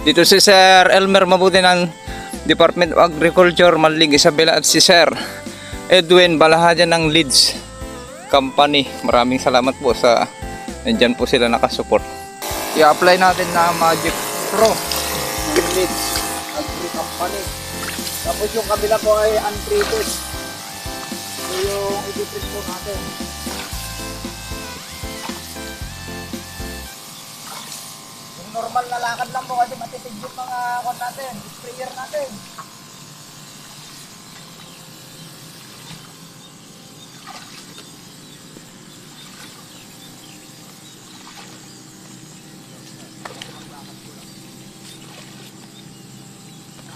Dito si Sir Elmer Mabuti ng Department of Agriculture, Manlig, Isabela, at si Sir Edwin Balahajan ng Leeds Company. Maraming salamat po sa nandyan po sila nakasupport. I-apply natin na Magic Pro ng Leeds Agri Company. Tapos yung kabila po ay untreated. So yung i-treat po natin. Yung normal na lakad lang po kasi matitid yung mga kon natin, sprayer natin.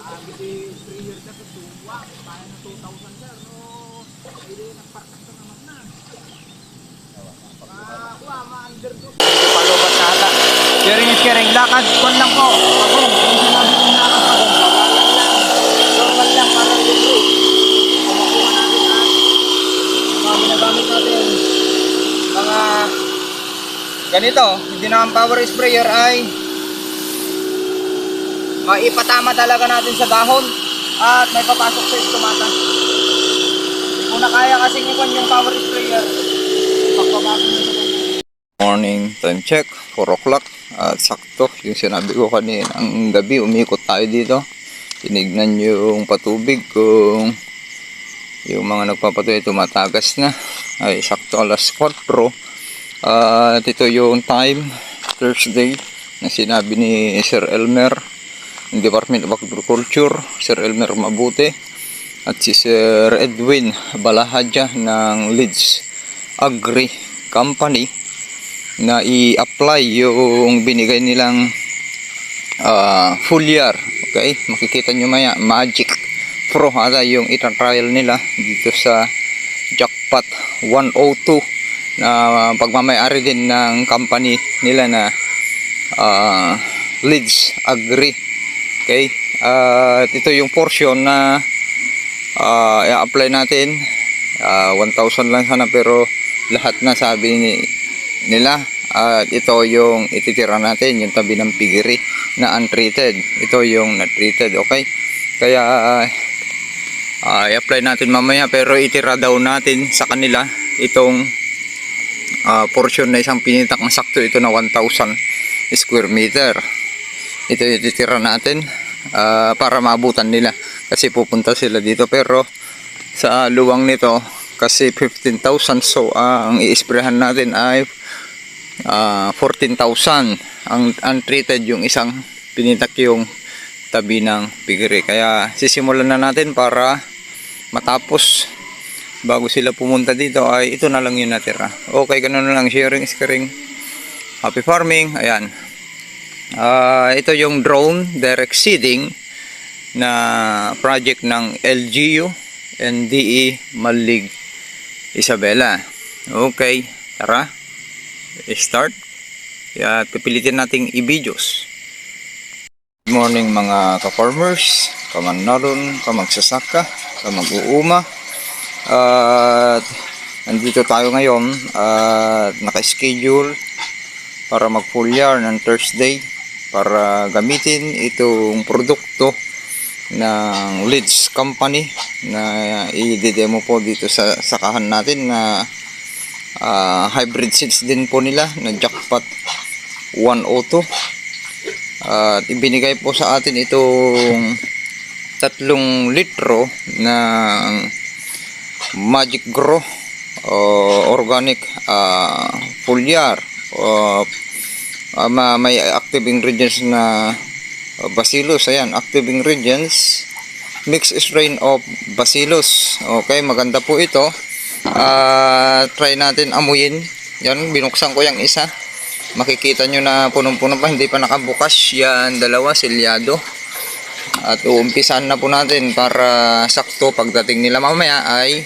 Sabi sprayer ka sa tuwa, kaya na 2,000 sir, no? Hindi nagparkas ka naman na. Ma-underdo. Palubat na ata. Sharing is caring. Lakad, kon lang po. Ako, yung sinabi ng lakad ako. Normal lang, parang libre. Kumakuha natin at mga ginagamit natin. Mga ganito, hindi naman power sprayer ay maipatama talaga natin sa dahon at may papasok sa estomata. Kung na kaya kasing ikon yung power sprayer, pagpabago nyo sa morning time check, 4 o'clock at sakto yung sinabi ko kanina ang gabi umikot tayo dito. Tinignan yung patubig kung yung mga nagpapatuloy tumatagas na ay sakto alas 4 at ito yung time Thursday na sinabi ni Sir Elmer ng Department of Agriculture, Sir Elmer Mabuti at si Sir Edwin Balahaja ng Leeds Agri Company na i-apply yung binigay nilang foliar. Okay, makikita nyo maya Magic Pro ata yung ita-trial nila dito sa Jackpot 102 na pagmamayari din ng company nila na Leeds Agri. Okay, at ito yung portion na i-apply natin. 1,000 lang sana pero lahat na sabi nila. At ito yung ititira natin, yung tabi ng piggery na untreated. Ito yung na-treated, okay? Kaya i-apply natin mamaya pero itira daw natin sa kanila itong portion na isang pinitak na sakto ito na 1,000 square meter. Ito yung ititira natin para maabutan nila kasi pupunta sila dito pero sa luwang nito kasi 15,000 so ang i-sprayhan natin ay 14,000 ang untreated yung isang pinitak yung tabi ng piggery. Kaya sisimulan na natin para matapos bago sila pumunta dito ay ito na lang yung natira. Okay, ganun na lang. Sharing is caring. Happy farming. Ayan. Ito yung drone direct seeding na project ng LGU NDE Manlig Isabela. Okay, tara start. Pipilitin nating i-videos. Good morning mga ka-farmers, kamanaron, kamagsasaka, kamag-uuma. At nandito tayo ngayon at naka-schedule para mag-foliar ng Thursday para gamitin itong produkto ng Leeds Company na i-demo po dito sa sakahan natin na hybrid seeds din po nila na Jackpot 102 at ibinigay po sa atin itong 3 litro ng Magic Grow organic foliar may active ingredients na bacillus. Ayan, active ingredients mixed strain of bacillus. Okay, maganda po ito. Try natin amuyin. Yan, binuksan ko yung isa. Makikita nyo na punong-puno pa, hindi pa nakabukas. Yan, dalawa, selyado. At uumpisan na po natin para sakto pagdating nila mamaya ay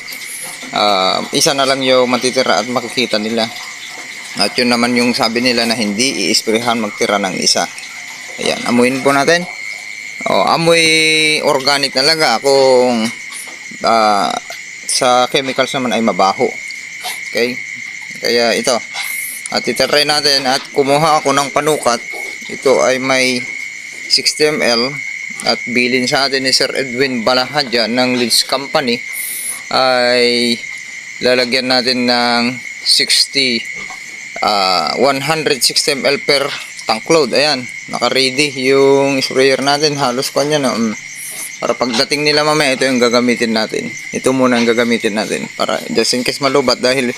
isa na lang yung matitira at makikita nila. At yun naman yung sabi nila na hindi i-sprayhan magtira ng isa. Ayan, amuyin po natin. Amoy organic talaga kung sa chemicals naman ay mabaho. Okay? Kaya ito. At itatry natin at kumuha ako ng panukat. Ito ay may 60 ml at bilin sa atin ni Sir Edwin Balahadya ng Leeds Company ay lalagyan natin ng 160 ml per tank load. Ayan, naka-ready yung sprayer natin. Halos kanya na. Para pagdating nila mamaya, ito yung gagamitin natin. Ito muna ang gagamitin natin. Para just in case malubat dahil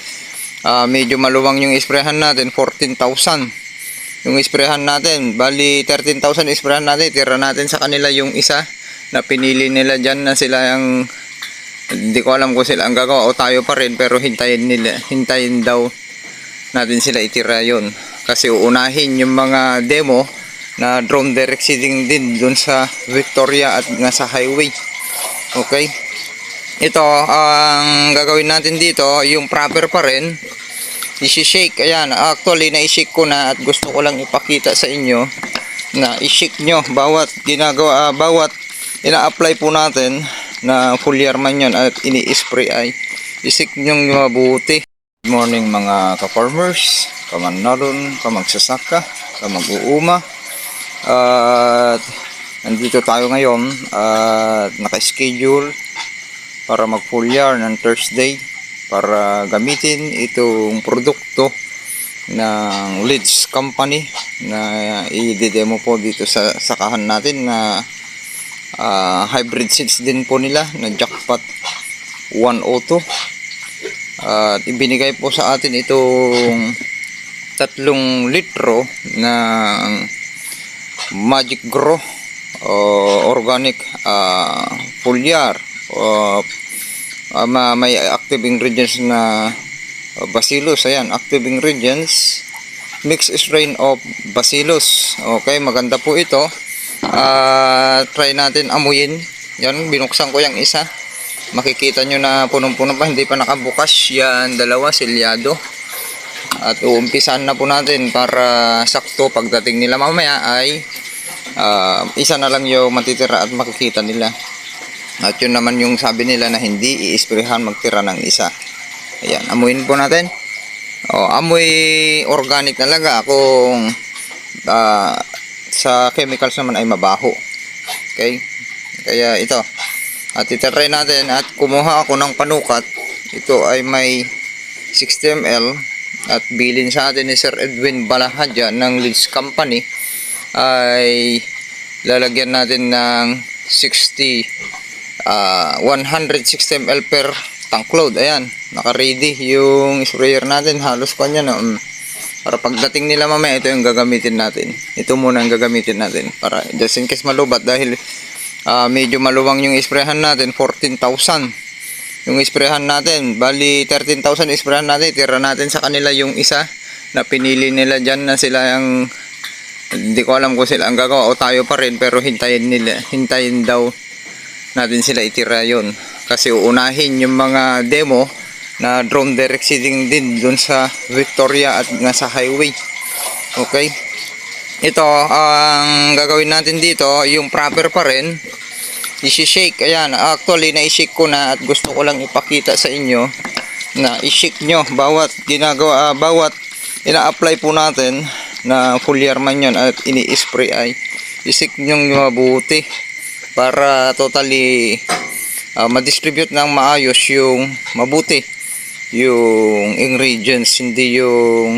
medyo maluwang yung isprehan natin. 14,000 yung isprehan natin. Bali 13,000 isprehan natin. Tira natin sa kanila yung isa na pinili nila dyan na sila yung, hindi ko alam kung sila ang gagawa o tayo pa rin, pero hintayin daw natin sila itira yon. Kasi uunahin yung mga demo na drone direct seeding din dun sa Victoria at nasa highway. Okay, ito ang gagawin natin dito, yung proper pa rin, i-shake. Ayan, actually na-shake ko na at gusto ko lang ipakita sa inyo na i-shake nyo bawat ginagawa, bawat ina-apply po natin na foliar man yun at ini-spray ay i-shake nyo mabuti. Good morning mga ka-farmers, kamanaron, kamagsasaka, kamag-uuma. At nandito tayo ngayon at naka-schedule para mag-foliar ng Thursday para gamitin itong produkto ng Leeds Company na i-demo po dito sa sakahan natin na hybrid seeds din po nila na Jackpot 102. At ibinigay po sa atin itong 3 litro ng Magic Grow organic foliar, may active ingredients na bacillus. Ayan, active ingredients, mixed strain of bacillus. Okay, maganda po ito. Try natin amuyin. Yan, binuksan ko yung isa, makikita nyo na punong-puno pa, hindi pa nakabukas. Yan, dalawa selyado. At uumpisan na po natin para sakto pagdating nila mamaya ay isa na lang yung matitira at makikita nila. At yun naman yung sabi nila na hindi i-sprayhan, magtira ng isa. Ayan, amuin po natin. Amoy organic talaga kung sa chemicals naman ay mabaho. Okay, kaya ito at itry natin. At kumuha ako ng panukat. Ito ay may 60 ml at bilin sa atin ni Sir Edwin Balahadya ng Leeds Company ay lalagyan natin ng 160 ml per tank load. Ayan, naka-ready yung sprayer natin. Halos kanya na. Para pagdating nila mamaya, ito yung gagamitin natin. Ito muna ang gagamitin natin. Para just in case malubat dahil medyo maluwang yung isprehan natin. 14,000 yung isprehan natin. Bali 13,000 isprehan natin. Tira natin sa kanila yung isa na pinili nila dyan na sila yung, hindi ko alam kung sila ang gagawa o tayo pa rin, pero hintayin daw natin sila itira yon. Kasi uunahin yung mga demo na drone direct seeding din dun sa Victoria at nasa highway. Okay, ito ang gagawin natin dito, yung proper pa rin, i-shake. Ayan, actually na-shake ko na at gusto ko lang ipakita sa inyo na i-shake nyo bawat ginagawa, bawat ina-apply po natin na foliar man yun at ini-spray ay i-shake nyo mabuti para totally ma-distribute ng maayos yung mabuti yung ingredients, hindi kayo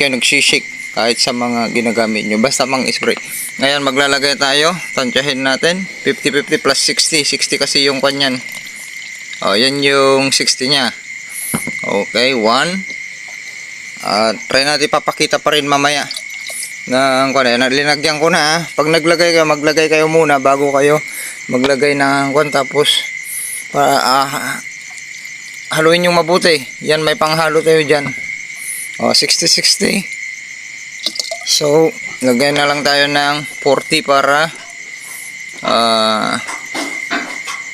nagsishake kahit sa mga ginagamit nyo, basta mang spray. Ngayon maglalagay tayo, tansyahin natin 50-50 plus 60 kasi yung kanyan. Yan yung 60 nya. Okay, 1. Try natin, papakita pa rin mamaya ng linagyan ko na. Pag naglagay kayo, maglagay kayo muna bago kayo maglagay ng tapos haluin yung mabuti. Yan, may panghalo tayo dyan. 60-60. So lagay na lang tayo ng 40 para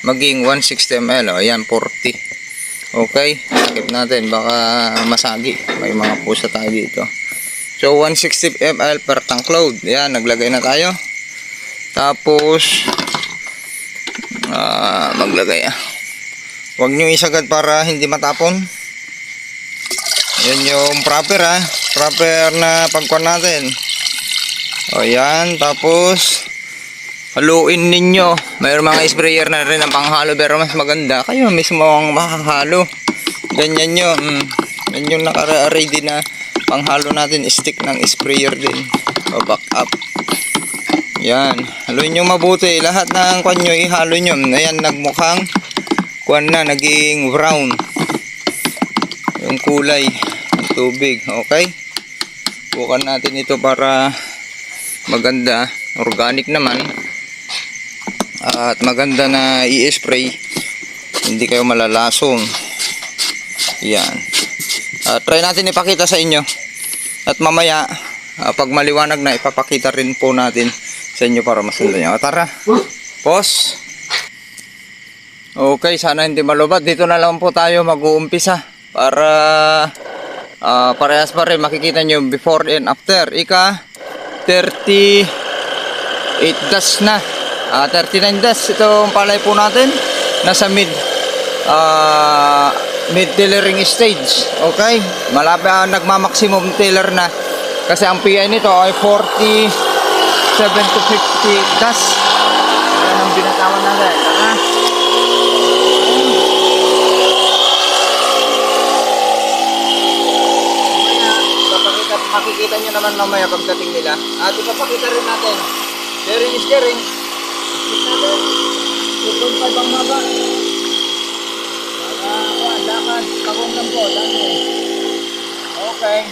maging 160 ml. Ayan, 40. Okay, skip natin, baka masagi, may mga pusa tayo dito. So 160 ml per tank load. Ayan, naglagay na tayo. Tapos maglagay. Huwag nyo isagad para hindi matapon. Yan yung proper proper na pagkuhan natin. O yan, tapos haluin ninyo. Mayroon mga sprayer na rin ang panghalo, pero mas maganda kayo mismo ang makahalo. Ganyan yun. Yan yung naka-ready na panghalo natin. Stick ng sprayer din. O back up. Yan. Haluin nyo mabuti. Lahat ng kwan nyo ihalo nyo. Ayan, nagmukhang kwan na, naging brown. Yung kulay ng tubig. Okay. Bukan natin ito para maganda, organic naman at maganda na i-spray, hindi kayo malalasong. Yan. Try natin ipakita sa inyo at mamaya pag maliwanag na ipapakita rin po natin sa inyo para masundan nyo. Tara, pause. Okay, sana hindi malubat. Dito na lang po tayo mag-uumpisa para parehas pa rin makikita nyo before and after. Ika 38 dash na, 39 dash itong palay po natin, nasa mid tillering stage. Okay, malapit nagma-maximum tiller na kasi ang PI nito ay 47 to 50 dash. Yan ang binatawan natin. Makikita nyo naman mamaya pagdating nila. At ipapakita rin natin. Steering is steering. Stick natin. 2.5 ang haba. Lakad. Pagong lang po. Dami. Okay.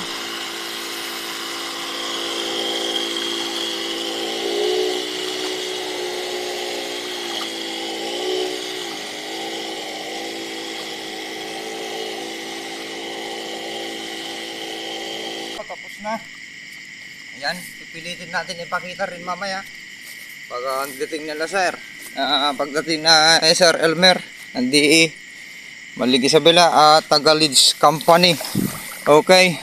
Tapos na. Ayan, pipilitin natin ipakita rin mamaya pagdating nila sir. Pagdating na Sir Elmer ng DE Malig Isabela at Tagalids Company. Okay.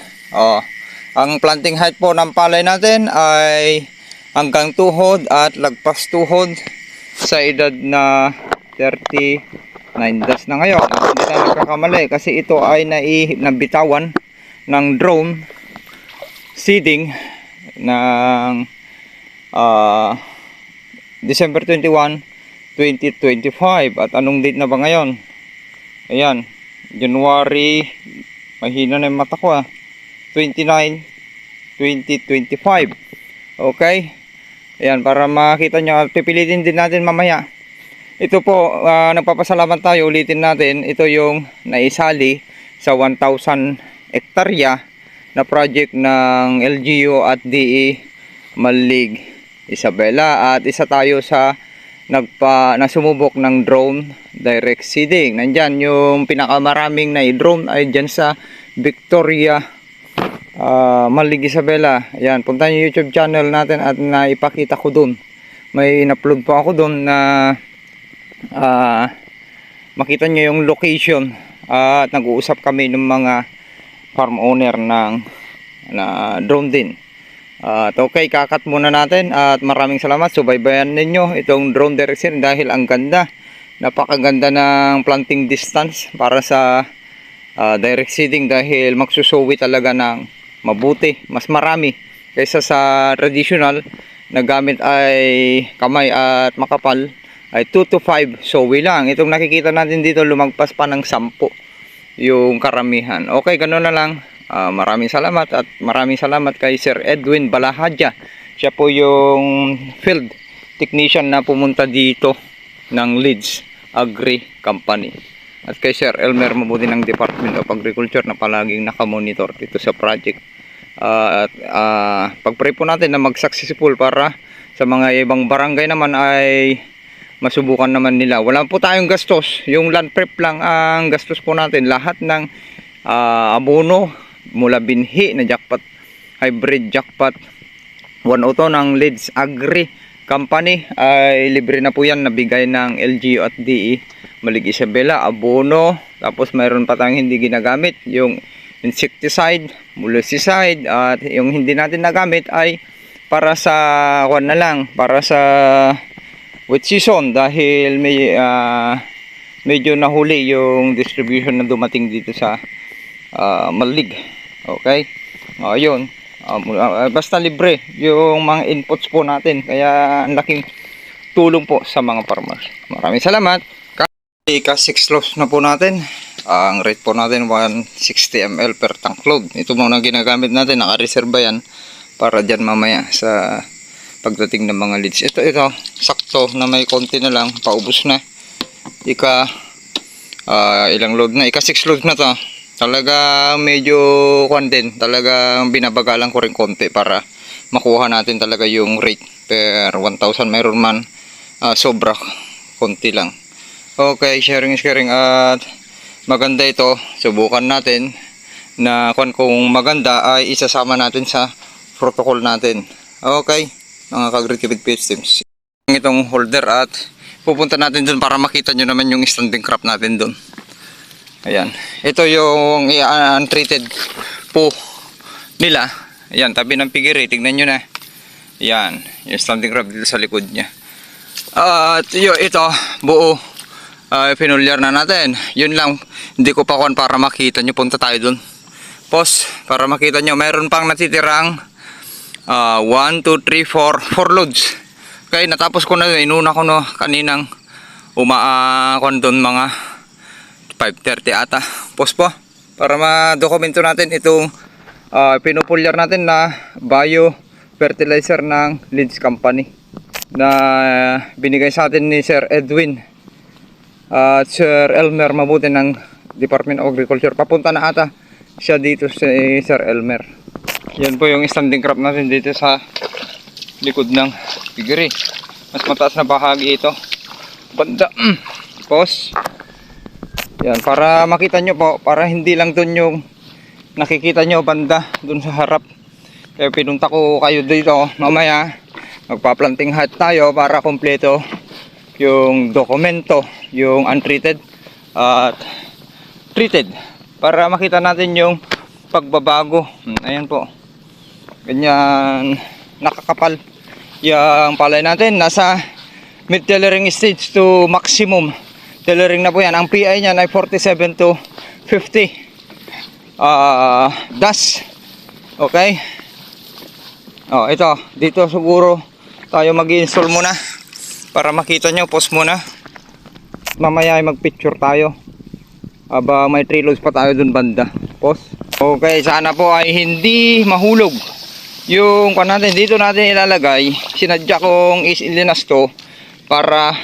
Ang planting height po ng palay natin ay hanggang tuhod at lagpas tuhod sa edad na 39 days na ngayon. Hindi tayo nagkakamali kasi ito ay nabitawan ng drone seeding ng December 21, 2025. At anong date na ba ngayon? Ayan, January, mahina na yung mata ko 29, 2025. Okay. Ayan, para makita nyo, pipilitin din natin mamaya. Ito po, nagpapasalamat tayo, ulitin natin, ito yung naisali sa 1,000 hektarya na project ng LGU at DE Malig Isabela, at isa tayo sa nasumubok ng drone direct seeding. Nandyan yung pinakamaraming na drone ay dyan sa Victoria, Malig Isabela. Ayan, punta nyo YouTube channel natin at naipakita ko dun. May in-upload po ako dun na makita nyo yung location, at nag-uusap kami ng mga farm owner ng drone din. Okay, kakat muna natin at maraming salamat. Subaybayan ninyo itong drone direction dahil ang ganda, napakaganda ng planting distance para sa direct seeding, dahil magsusuwi talaga ng mabuti, mas marami kaysa sa traditional na gamit ay kamay at makapal ay 2 to 5 suwi lang. Itong nakikita natin dito lumagpas pa ng 10 yung karamihan. Okay, ganoon na lang. Maraming salamat, at maraming salamat kay Sir Edwin Balahadja. Siya po yung field technician na pumunta dito ng Leeds Agri Company. At kay Sir Elmer Mabuti ng Department of Agriculture na palaging nakamonitor dito sa project. Pag-pray po natin na mag-successful para sa mga ibang barangay naman ay masubukan naman nila. Wala po tayong gastos. Yung land prep lang ang gastos po natin. Lahat ng abono mula binhi na jackpot, hybrid jackpot 102 ng Leeds Agri Company ay libre na po yan, nabigay ng LGU at DE Malig Isabela. Abono, tapos mayroon pa tayong hindi ginagamit, yung insecticide, molluscicide, at yung hindi natin nagamit ay para sa na lang, para sa wet season, dahil may medyo nahuli yung distribution na dumating dito sa Malig. Okay, yun, basta libre yung mga inputs po natin, kaya ang laking tulong po sa mga farmers. Maraming salamat. Ika-6 loads na po natin. Ang rate po natin 160 ml per tank load. Ito muna ginagamit natin, naka-reserve yan para dyan mamaya sa pagdating ng mga leads. Ito sakto na may konti na lang, paubos na. Ilang load na, ika-6 load na to. Talaga medyo din, talaga binabagalan ko rin konti para makuha natin talaga yung rate per 1,000. Mayroon man sobra, konti lang. Okay, sharing is caring at maganda ito. Subukan natin na kung maganda ay isasama natin sa protocol natin. Okay, mga ka-Agri-Kibig PH teams. Itong holder at pupunta natin dun para makita nyo naman yung standing crop natin dun. Ayan, ito yung untreated po nila. Ayan, tabi ng pigiri, tignan nyo na. Ayan, yung standing crop dito sa likod nya. At ito buo pinulyar na natin. Yun lang, hindi ko pa kuhan para makita nyo. Punta tayo dun, pause, para makita nyo. Mayroon pang natitirang 1, 2, 3, 4 loads. Okay, natapos ko na, inuna ko no kaninang kuhan dun mga 5:30 ata. Pause po para ma-dokumento natin itong pinupulyar natin na bio fertilizer ng Leeds Company na binigay sa atin ni Sir Edwin at Sir Elmer Mabuti ng Department of Agriculture. Papunta na ata siya dito si Sir Elmer. Yan po yung standing crop natin dito sa likod ng piggery. Mas mataas na bahagi ito. Banda. Pause. Yan, para makita nyo po, para hindi lang dun yung nakikita nyo banda dun sa harap. Kaya pinunta ko kayo dito. Mamaya magpa-planting hat tayo para kompleto yung dokumento, yung untreated at treated, para makita natin yung pagbabago. Ayan po, ganyan nakakapal yung palay natin. Nasa mid tillering stage to maximum tillering na po yan. Ang PI niya ay 47 to 50 das. Okay, ito dito siguro tayo mag-install muna para makita nyo. Pause muna, mamaya ay mag-picture tayo aba may 3 loads pa tayo dun banda. Pause. Okay, sana po ay hindi mahulog yung natin. Dito natin ilalagay. Sinadya kong isilinas to para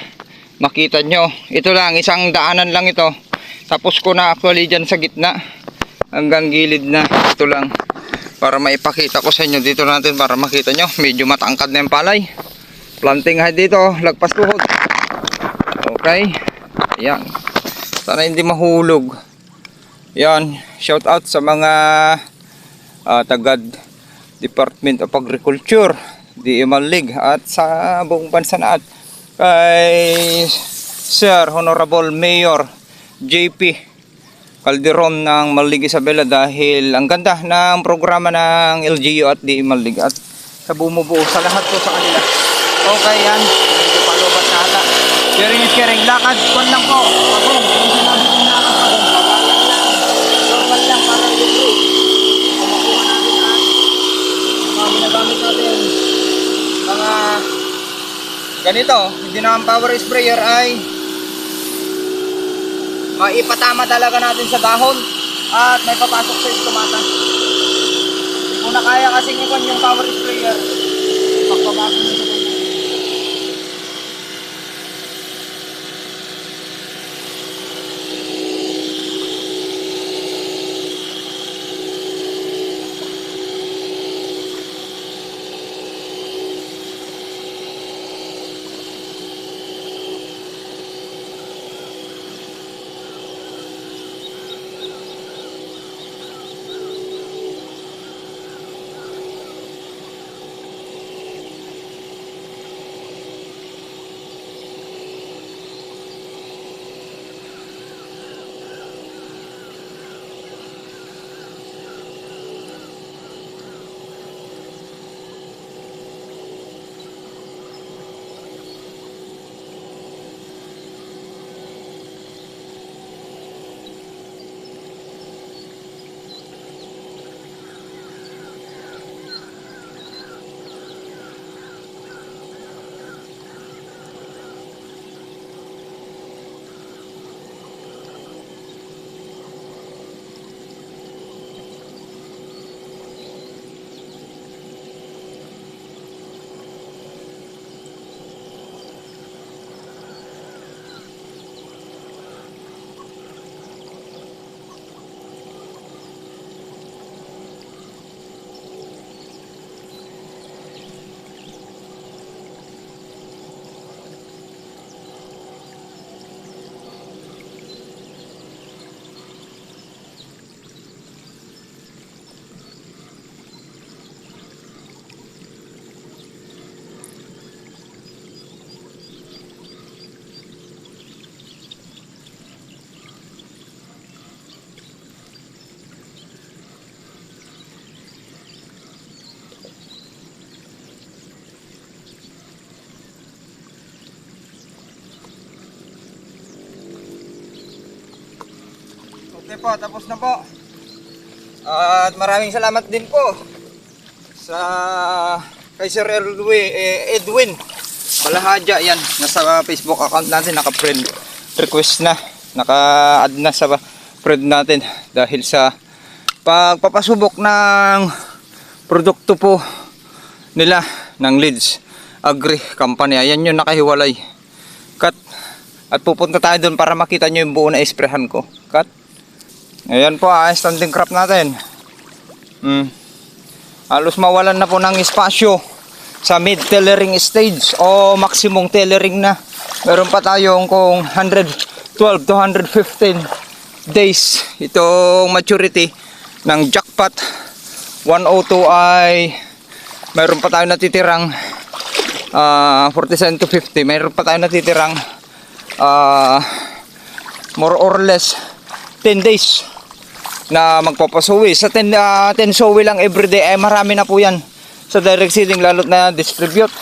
makita nyo. Ito lang, isang daanan lang ito. Tapos ko na actually dyan sa gitna hanggang gilid na. Ito lang para maipakita ko sa inyo. Dito natin para makita nyo. Medyo matangkad na yung palay. Planting height dito, lagpas tuhod. Okay, ayan, sana hindi mahulog. Yan, shout out sa mga tagad Department of Agriculture, DML League at sa buong bansa na at kay Sir Honorable Mayor JP Calderon ng Malig Isabela, dahil ang ganda ng programa ng LGU at DML League at sa bumubuo sa lahat po sa kanila. Okay, yan, medyo palubat na ata. Sharing is caring. Lakad, kwan lang po. Pagong, yung sinabi kong lakad, pagong, pagalan lang. Normal lang para yung rate. Kumakuha natin ang mga ginagamit natin. Mga ganito, hindi na ang power sprayer ay maipatama talaga natin sa dahon at may papasok sa estomata. Kung na kaya kasing ikon yung power sprayer, pagpabago nyo sa kanya. Okay po, tapos na po. At maraming salamat din po sa kay Sir Edwin Balahadja. Yan, nasa Facebook account natin, naka-friend request na, naka-add na sa friend natin dahil sa pagpapasubok ng produkto po nila ng Leeds Agri Company. Ayan yung nakahiwalay. Cut. At pupunta tayo doon para makita nyo yung buo na isprehan ko. Cut. Ayan po, standing crop natin. Halos mawalan na po ng espasyo sa mid-tillering stage o maximum tillering na. Meron pa tayong kung 112 to 115 days itong maturity ng jackpot. 102 ay meron pa tayong natitirang 47 to 50. Meron pa tayong natitirang more or less 10 days na magpapasuwi. Sa 10 suwi lang everyday ay marami na po yan sa direct seeding, lalo't na distribute.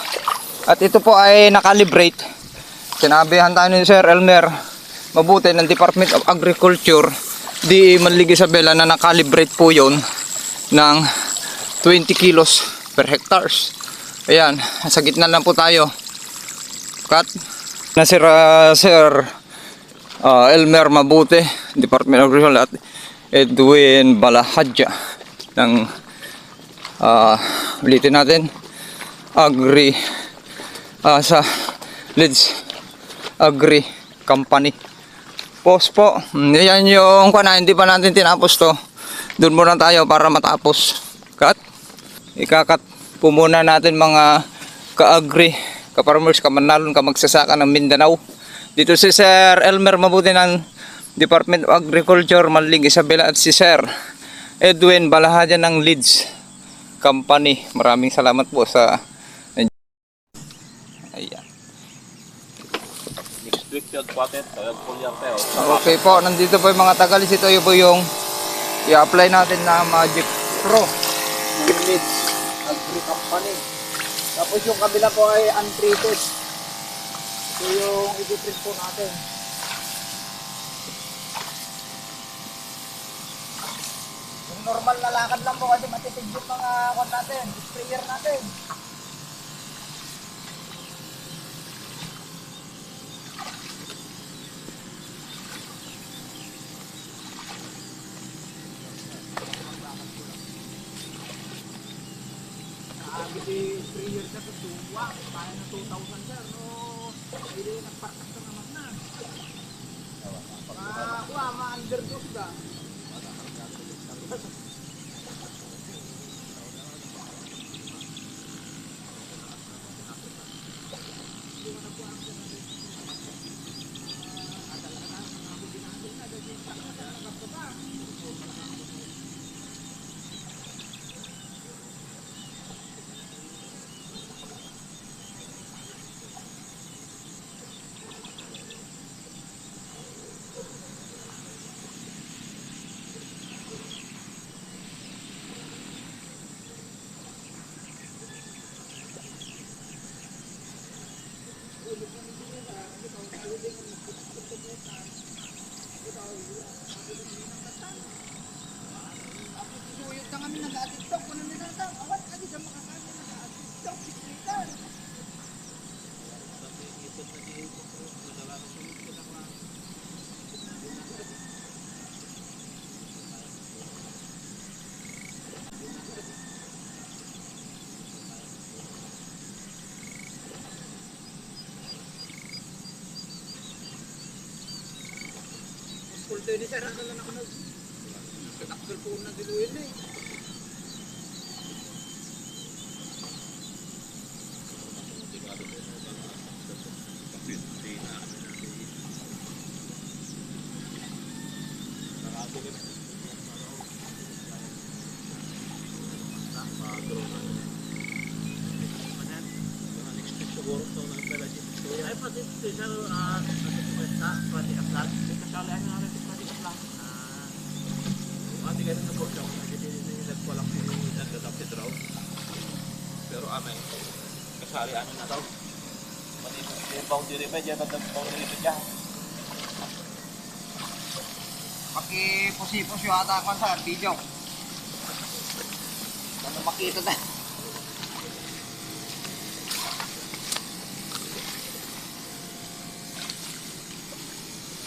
At ito po ay nakalibrate. Sinabihan tayo ni Sir Elmer mabuti ng Department of Agriculture di Manlig Isabela na nakalibrate po yon ng 20 kilos per hectares. Ayan, sa gitna lang po tayo. Cut. Na Sir Elmer Mabuti, Department of Agriculture, at Edwin Balahadja ng ulitin natin sa Leeds Agri Company. Post po. Yan yung hindi pa natin tinapos to. Doon muna tayo para matapos. Cut. Ikakat po muna natin mga ka-agri, ka-farmers, ka-manalon, ka-magsasaka ng Mindanao. Dito si Sir Elmer Mabuti ng Department of Agriculture, Manlig Isabela, at si Sir Edwin Balahadja ng Leeds Company. Maraming salamat po sa ayan. Okay po, nandito po yung mga tagalis. Ito po yung i-apply natin na Magic Pro ng Leeds Agri Company. Tapos yung kabila po ay untreated. Ito yung i-treat po natin. Yung normal na lakad lang po kasi matitid yung mga natin, sprayer natin. Kasi 3 years na ito, tuwa. Kaya na 2,000 sir. No, hindi nagpakas ka naman na. Ma-underdose ka. Kulto ni sir, ano lang ako nagkatakgal po na diluin na eh. Ay, pati sir, pati aplat. Kasali ano namin sa pati aplat. Hindi ganun na po siya. Hindi nagwalang nagdadapit raw. Pero amay, kasali ano na daw. Pati yung boundary pa dyan, boundary pa dyan. Paki-pusi-pusi ata ako sa video. Ano makita tayo?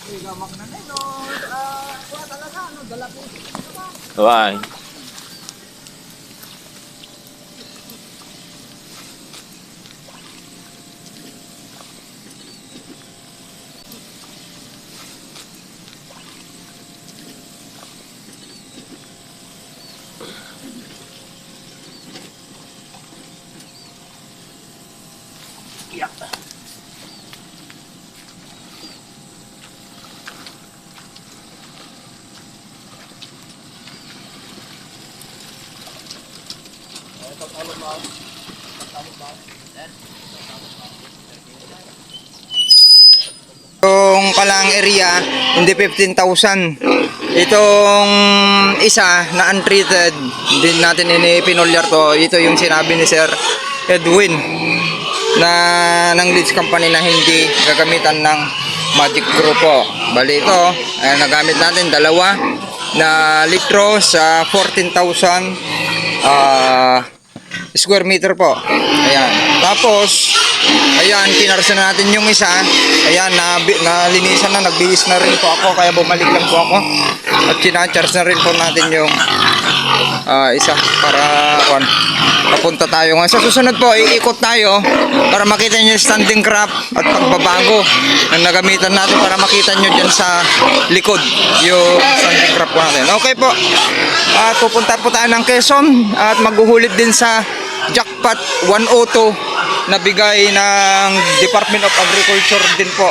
Gamak na no. Wala talaga ano, dala po. Why? Yeah. Yung palang area, hindi 15,000. Itong isa na untreated, din natin inipinulyar to. Ito yung sinabi ni Sir Edwin na ng leads company na hindi gagamitan ng Magic Grupo. Bali ito, nagamit natin dalawa na litro sa 14,000 square meter po. Ayan. Tapos, ayan, kinarsa na natin yung isa. Ayan, nalinisan na, nagbihis na rin po ako. Kaya bumalik lang po ako. At sinacharge na rin po natin yung isa para papunta tayo. Ngayon, sa susunod po, iikot tayo para makita nyo yung standing crop at pagbabago na nagamitan natin para makita nyo dyan sa likod yung standing crop po natin. Okay po. At pupunta po tayo ng Quezon at maghuhulit din sa jackpot 102 na bigay ng Department of Agriculture din po.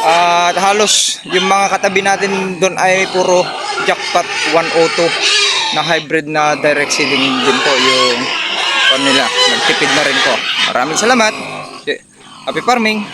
At halos yung mga katabi natin doon ay puro jackpot 102 na hybrid na direct seeding din po yung nila. Nagtipid na rin po. Maraming salamat. Happy farming.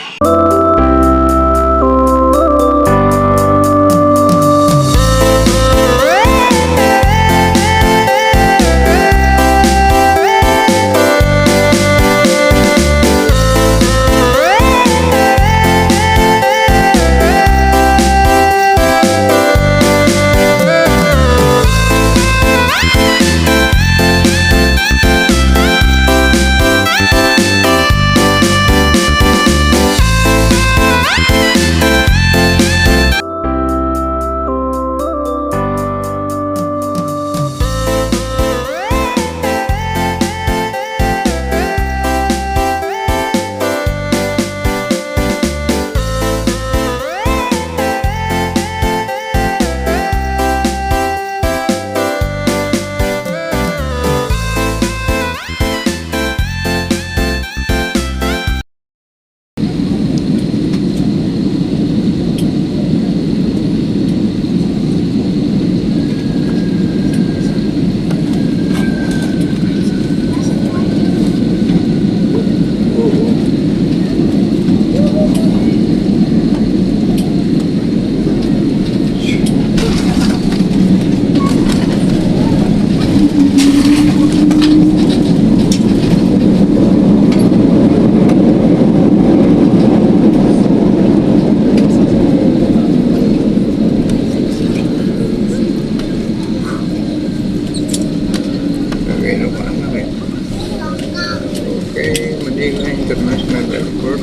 International Airport.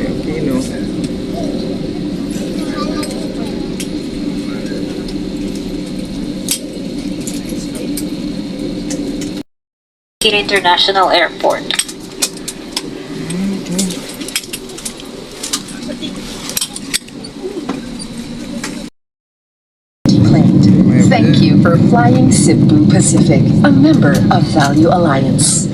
Aquino. International Airport. Thank you for flying Cebu Pacific, a member of Value Alliance.